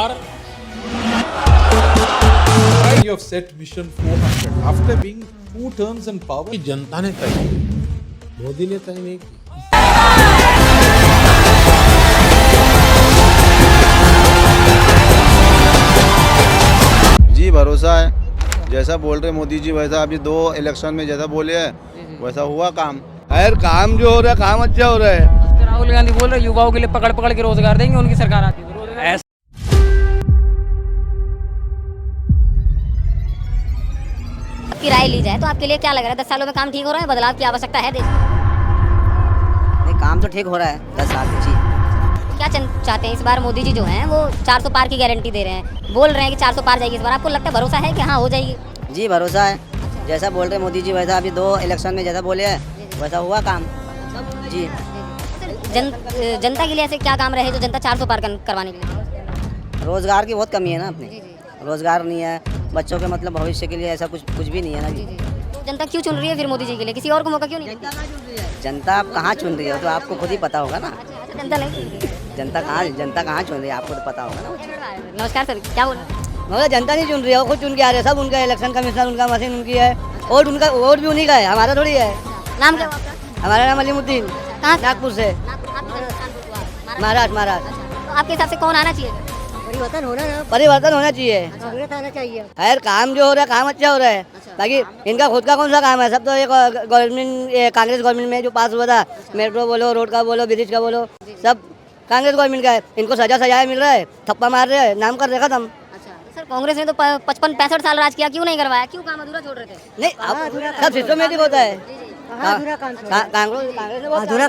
are you have set Mission 400 after being 2 terms in power. कि जनता ने तय की, मोदी ने तय नहीं की। जी भरोसा है, जैसा बोल रहे मोदी जी वैसा अभी 2 इलेक्शन में जैसा बोले हैं वैसा हुआ काम। यार काम जो हो रहा है काम अच्छा हो रहा है। तो राहुल गांधी बोल रहे युवाओं के लिए पकड़ पकड़ के रोजगार देंगे, उनकी सरकार आती है तो रोजगार। आपकी राय ली जाए तो आपके लिए क्या लग रहा है? 10 सालों में काम ठीक हो रहा है? बदलाव की आवश्यकता है देश में? नहीं, काम तो ठीक हो रहा है 10 साल में जी। क्या चाहते हैं इस बार मोदी जी जो हैं वो 400 पार की गारंटी दे रहे हैं, बोल रहे हैं कि 400 पार जाएगी इस बार। आपको लगता है, भरोसा है कि हाँ हो जाएगी? जी भरोसा है, जैसा बोल रहे मोदी जी वैसा अभी 2 इलेक्शन में जैसा बोले हैं वैसा हुआ काम जी। जनता के लिए ऐसे क्या काम रहे जो जनता 400 पार करवाने के लिए? रोजगार की बहुत कमी है ना अपने, रोजगार नहीं है बच्चों के, मतलब भविष्य के लिए ऐसा कुछ भी नहीं है ना जी। तो जनता क्यों चुन रही है फिर मोदी जी के लिए? किसी और को मौका क्यों नहीं देती? जनता आप कहाँ चुन रही हो तो आपको खुद ही पता होगा ना। जनता नहीं। जनता कहाँ चुन रही है आपको तो पता होगा ना। नमस्कार सर, क्या बोल रहे हैं? मगर जनता नहीं चुन रही है, वो खुद चुन के आ रहे हैं। सब उनका इलेक्शन कमिश्नर, उनका मशीन उनकी है, वोट भी उन्हीं का है, हमारा थोड़ी है। नाम क्या हुआ आपका? हमारा नाम अलीमुद्दीन, कहाँ से? नागपुर से, महाराष्ट्र। तो आपके हिसाब से कौन आना चाहिए? परिवर्तन होना चाहिए। खैर काम जो हो रहा है काम अच्छा हो रहा है, बाकी इनका खुद का कौन सा काम है? सब तो एक गवर्नमेंट, कांग्रेस गवर्नमेंट में जो पास हुआ था, मेट्रो बोलो, रोड का बोलो, ब्रिज का बोलो, सब कांग्रेस गवर्नमेंट का है। इनको सजाया मिल रहा है, थप्पा मार रहे हैं, नाम कर रखा था। सर कांग्रेस ने तो 55-65 साल राज किया, क्यों नहीं करवाया? क्यों काम अधूरा छोड़ रहे थे? नहीं, अब सब सिस्टमेटिक होता है। अधूरा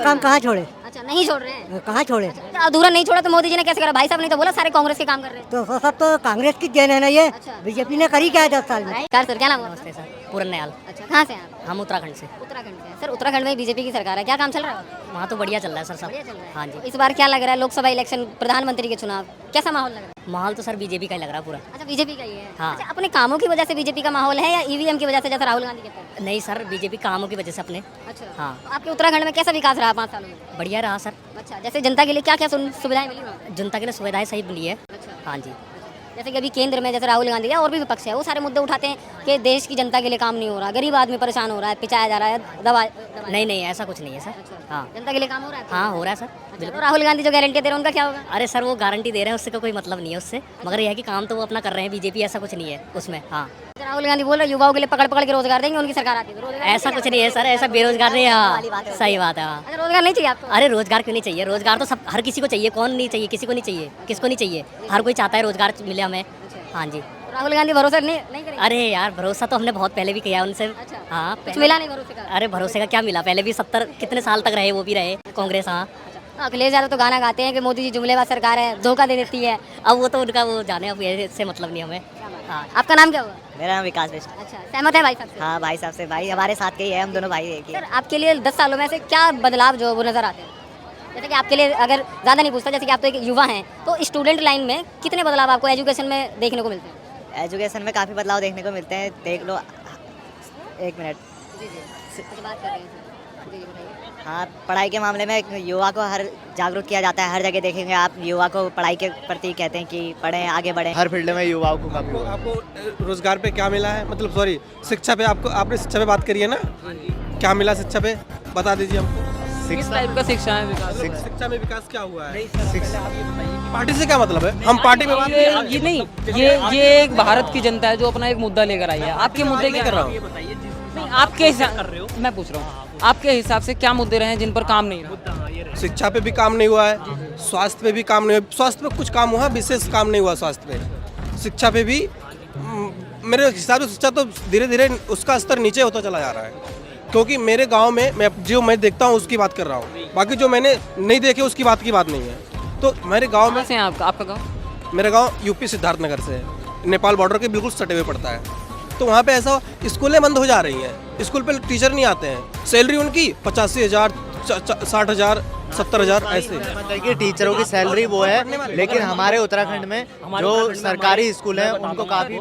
काम कहाँ छोड़े? अच्छा, नहीं छोड़ रहे हैं। कहाँ छोड़े? तो अधूरा नहीं छोड़ा तो मोदी जी ने कैसे करा? भाई साहब ने तो बोला सारे कांग्रेस के काम कर रहे हैं। तो सब तो कांग्रेस की देन है ना ये। बीजेपी ने करी क्या है 10 साल में? सर क्या नाम है? नमस्ते सर, पूरनयाल। अच्छा, कहाँ से हैं आप? हम उत्तराखंड से। उत्तराखंड से हैं। सर उत्तराखंड में बीजेपी की सरकार है, क्या काम चल रहा है? वहाँ तो बढ़िया चल रहा है सर सब। बढ़िया चल रहा है। हाँ जी। इस बार क्या लग रहा है? लोकसभा इलेक्शन, प्रधानमंत्री के चुनाव, कैसा माहौल लग रहा है? माहौल तो सर बीजेपी का ही लग रहा है पूरा। अच्छा, बीजेपी का ही है। हाँ। अच्छा, अपने कामों की वजह से बीजेपी का माहौल है या ईवीएम की वजह से, जैसा राहुल गांधी कहते हैं? नहीं सर, बीजेपी कामों की वजह से अपने। अच्छा हाँ। तो आपके उत्तराखंड में कैसा विकास रहा 5 सालों में? बढ़िया रहा सर। अच्छा, जैसे जनता के लिए क्या क्या सुविधाएं मिली वहाँ? जनता के लिए सुविधाएं सही मिली है। अच्छा, हाँ जी। जैसे कि अभी केंद्र में जैसे राहुल गांधी है और भी विपक्ष है, वो सारे मुद्दे उठाते हैं कि देश की जनता के लिए काम नहीं हो रहा, गरीब आदमी परेशान हो रहा है, पिचाया जा रहा है, दवा। नहीं ऐसा कुछ नहीं है सर। हाँ जनता के लिए काम हो रहा है? हाँ हो रहा है सर। अच्छा, तो राहुल गांधी जो गारंटी दे रहे हैं उनका क्या होगा? अरे सर वो गारंटी दे रहे हैं, उससे कोई मतलब नहीं है उससे, मगर यह है कि काम तो वो अपना कर रहे हैं। बीजेपी ऐसा कुछ नहीं है उसमें। हाँ राहुल गांधी बोल रहे युवाओं के लिए पकड़ पकड़ के रोजगार देंगे, उनकी सरकार आती है तो रोजगार ऐसा कुछ नहीं है सर, ऐसा बेरोजगार नहीं है। हाँ सही बात है। हाँ अच्छा, रोजगार नहीं चाहिए आपको? अरे रोजगार क्यों नहीं चाहिए? रोजगार तो सब हर किसी को चाहिए, कौन नहीं चाहिए? किसी को नहीं चाहिए, किसको नहीं चाहिए? हर कोई चाहता है रोजगार मिले हमें। हाँ जी। तो राहुल गांधी भरोसा नहीं करेंगे? अरे यार भरोसा तो हमने बहुत पहले भी किया उनसे। अच्छा। हाँ कुछ मिला नहीं भरोसे का? अरे भरोसे का क्या मिला, पहले भी 70 कितने साल तक रहे, वो भी रहे कांग्रेस। हाँ अखिलेश यादव तो गाना गाते हैं कि मोदी जी जुमलेबाज सरकार है, धोखा दे देती है। अब वो तो उनका वो जाने, अब इससे मतलब नहीं हमें। हाँ आपका नाम क्या हुआ? मेरा नाम विकास बेस्ट। अच्छा, सहमत है भाई साहब से? हाँ भाई साहब से, भाई हमारे साथ के ही है, हम दोनों भाई एक ही। सर आपके लिए 10 सालों में से क्या बदलाव जो वो नजर आते हैं? जैसे कि आपके लिए, अगर ज़्यादा नहीं पूछता, जैसे कि आप तो एक युवा हैं, तो स्टूडेंट लाइन में कितने बदलाव आपको एजुकेशन में देखने को मिलते हैं? एजुकेशन में काफ़ी बदलाव देखने को मिलते हैं, देख लो। 1 मिनट। जी अच्छा, बात कर रहे हैं। जी बताइए। हाँ, पढ़ाई के मामले में युवा को हर जागरूक किया जाता है। हर जगह देखेंगे आप, युवा को पढ़ाई के प्रति कहते हैं कि पढ़ें, आगे बढ़ें। हर फील्ड में युवाओं को काफी आपको रोजगार पे क्या मिला है, मतलब सॉरी शिक्षा पे, आपने शिक्षा पे बात करी है ना? क्या मिला शिक्षा पे, बता दीजिए हमको। किस टाइप का शिक्षा है विकास? शिक्षा में विकास क्या हुआ है? पार्टी से क्या मतलब है? हम पार्टी में बात ये नहीं, ये एक भारत की जनता है जो अपना एक मुद्दा लेकर आई है। आपके मुद्दे क्या कर रहा हूँ? नहीं, आपके हिसाब, मैं पूछ रहा हूँ आपके हिसाब से क्या मुद्दे रहे हैं जिन पर काम नहीं रहा? शिक्षा पे भी काम नहीं हुआ है, स्वास्थ्य पे भी काम नहीं हुआ। स्वास्थ्य पे कुछ काम हुआ, विशेष काम नहीं हुआ स्वास्थ्य पे। शिक्षा पे भी मेरे हिसाब से शिक्षा तो धीरे धीरे उसका स्तर नीचे होता चला जा रहा है, क्योंकि मेरे गांव में मैं देखता हूँ उसकी बात कर रहा हूँ, बाकी जो मैंने नहीं देखे उसकी बात नहीं है। तो मेरे गांव में से हैं आपका गाँव? मेरा गांव यूपी सिद्धार्थनगर से है, नेपाल बॉर्डर के बिल्कुल सटे हुए पड़ता है। तो वहाँ पे ऐसा स्कूलें बंद हो जा रही हैं, स्कूल पे टीचर नहीं आते हैं, सैलरी उनकी 85,000, 60,000, 70,000 ऐसे। मतलब कि टीचरों की सैलरी वो है, लेकिन हमारे उत्तराखंड में जो सरकारी स्कूल हैं उनको काफ़ी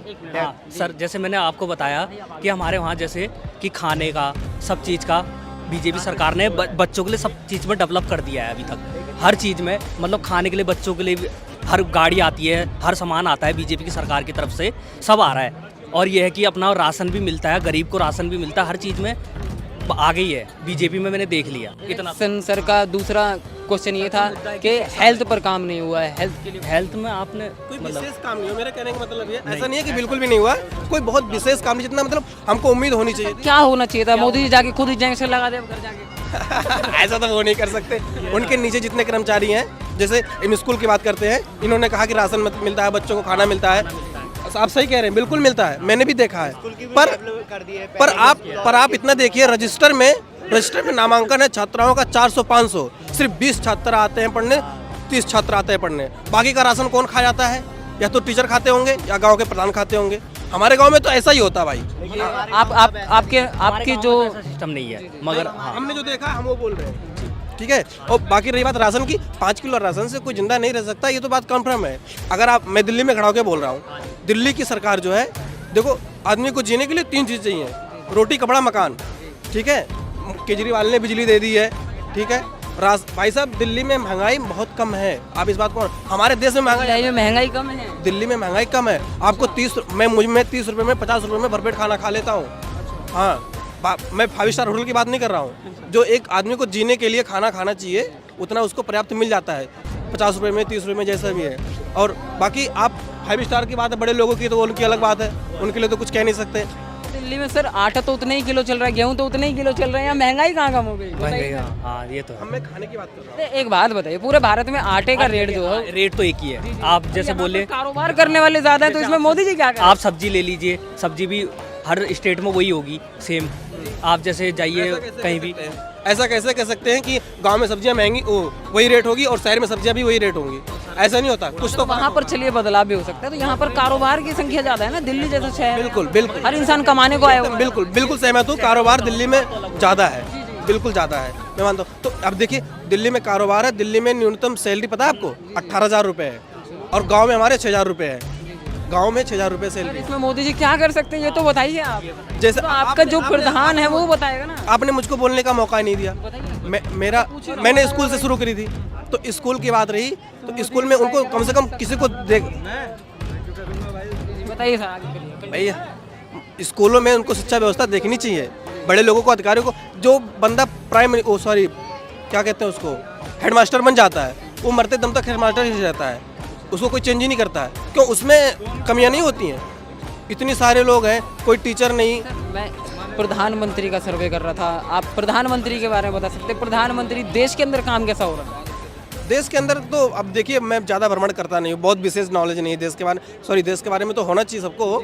सर, जैसे मैंने आपको बताया कि हमारे वहाँ जैसे कि खाने का सब चीज़ का बीजेपी सरकार ने बच्चों के लिए सब चीज़ में डेवलप कर दिया है अभी तक। हर चीज़ में, मतलब खाने के लिए बच्चों के लिए हर गाड़ी आती है, हर सामान आता है बीजेपी की सरकार की तरफ से, सब आ रहा है। और ये है कि अपना राशन भी मिलता है, गरीब को राशन भी मिलता है, हर चीज़ में आ गई है। बीजेपी में मैंने देख लिया इतना। सर का दूसरा क्वेश्चन ये था कि हेल्थ पर काम नहीं हुआ है। हेल्थ के लिए, हेल्थ में आपने कोई विशेष काम नहीं हुआ, मेरा कहने का मतलब ये ऐसा नहीं है कि बिल्कुल भी नहीं हुआ, कोई बहुत विशेष काम नहीं, जितना मतलब हमको उम्मीद होनी चाहिए। क्या होना चाहिए था? मोदी जी जाके खुद इंजेक्शन लगा दे घर जाके। ऐसा तो वो नहीं कर सकते। उनके नीचे जितने कर्मचारी हैं, जैसे इन स्कूल की बात करते हैं, इन्होंने कहा कि राशन मिलता है, बच्चों को खाना मिलता है। आप सही कह रहे हैं, बिल्कुल मिलता है, मैंने भी देखा है। पर आप इतना देखिए, रजिस्टर में नामांकन है छात्राओं का 400-500, सिर्फ 20 छात्र आते हैं पढ़ने, 30 छात्र आते हैं पढ़ने। बाकी का राशन कौन खा जाता है? या तो टीचर खाते होंगे या गांव के प्रधान खाते होंगे। हमारे गांव में तो ऐसा ही होता है भाई। आपके जो सिस्टम नहीं है, मगर हमने जो देखा हम वो बोल रहे हैं, ठीक है। और बाकी रही बात राशन की, 5 किलो राशन से कोई जिंदा नहीं रह सकता, ये तो बात कन्फर्म है। अगर मैं दिल्ली में खड़ा होकर बोल रहा हूँ, दिल्ली की सरकार जो है, देखो आदमी को जीने के लिए 3 चीज़ चाहिए, रोटी कपड़ा मकान, ठीक है। केजरीवाल ने बिजली दे दी है, ठीक है। भाई साहब, दिल्ली में महंगाई बहुत कम है, आप इस बात को, हमारे देश में महंगाई कम है, दिल्ली में महंगाई कम है। आपको 30 मैं 30 रुपये में 50 रुपये में भरपेट खाना खा लेता हूँ। हाँ, मैं 5 स्टार होटल की बात नहीं कर रहा हूँ। जो एक आदमी को जीने के लिए खाना खाना चाहिए, उतना उसको पर्याप्त मिल जाता है, 50 रुपये में, 30 रुपये में, जैसा भी है। और बाकी आप 5 स्टार की बात है, बड़े लोगों की तो उनकी अलग बात है, उनके लिए तो कुछ कह नहीं सकते। दिल्ली में सर आटा तो उतने ही किलो चल रहा है, गेहूं तो उतने ही किलो चल रहे हैं, महंगाई कहाँ कम हो गई? हाँ, ये तो है। मैं खाने की बात कर रहा हूँ। एक बात बताइए, पूरे भारत में आटे का रेट जो है, रेट तो एक ही है। आप जैसे बोले कारोबार करने वाले ज्यादा है, तो इसमें मोदी जी क्या करें? आप सब्जी ले लीजिए, सब्जी भी हर स्टेट में वही होगी सेम। आप जैसे जाइए कहीं भी, ऐसा कैसे कह सकते हैं कि गांव में सब्जियां महंगी वही रेट होगी और शहर में सब्जियां भी वही रेट होंगी? ऐसा नहीं होता, कुछ तो वहाँ पर चलिए बदलाव भी हो सकता है। तो यहाँ पर कारोबार की संख्या ज्यादा है ना, दिल्ली जैसा शहर। बिल्कुल बिल्कुल, हर इंसान कमाने को आया हुआ है। बिल्कुल बिल्कुल सहमत हूँ, कारोबार दिल्ली में ज़्यादा है, बिल्कुल ज़्यादा है, मैं मानता हूँ। तो अब देखिए, दिल्ली में कारोबार है, दिल्ली में न्यूनतम सैलरी पता है आपको 18,000 रुपये है, और गाँव में हमारे 6,000 रुपये है। गाँव में 6,000 रुपये सैलरी। इसमें मोदी जी क्या कर सकते हैं, ये तो बताइए आप। जैसे तो आपका जो प्रधान है वो बताएगा ना। आपने मुझको बोलने का मौका ही नहीं दिया। मैंने स्कूल से शुरू करी थी, तो स्कूल की बात रही, तो स्कूल में उनको कम से कम किसी को बताइए सर, आगे करिए। भैया, स्कूलों में उनको शिक्षा व्यवस्था देखनी चाहिए, बड़े लोगों को, अधिकारियों को। जो बंदा क्या कहते हैं उसको, हेडमास्टर बन जाता है, वो मरते दम तक हेडमास्टर ही रहता है, उसको कोई चेंज ही नहीं करता है। क्यों? उसमें कमियां नहीं होती हैं? इतने सारे लोग हैं, कोई टीचर नहीं। मैं प्रधानमंत्री का सर्वे कर रहा था, आप प्रधानमंत्री के बारे में बता सकते हैं? प्रधानमंत्री देश के अंदर काम कैसा हो रहा है? देश के अंदर तो अब देखिए, मैं ज़्यादा भ्रमण करता नहीं हूँ, बहुत विशेष नॉलेज नहीं है देश के बारे में। देश के बारे में तो होना चाहिए सबको,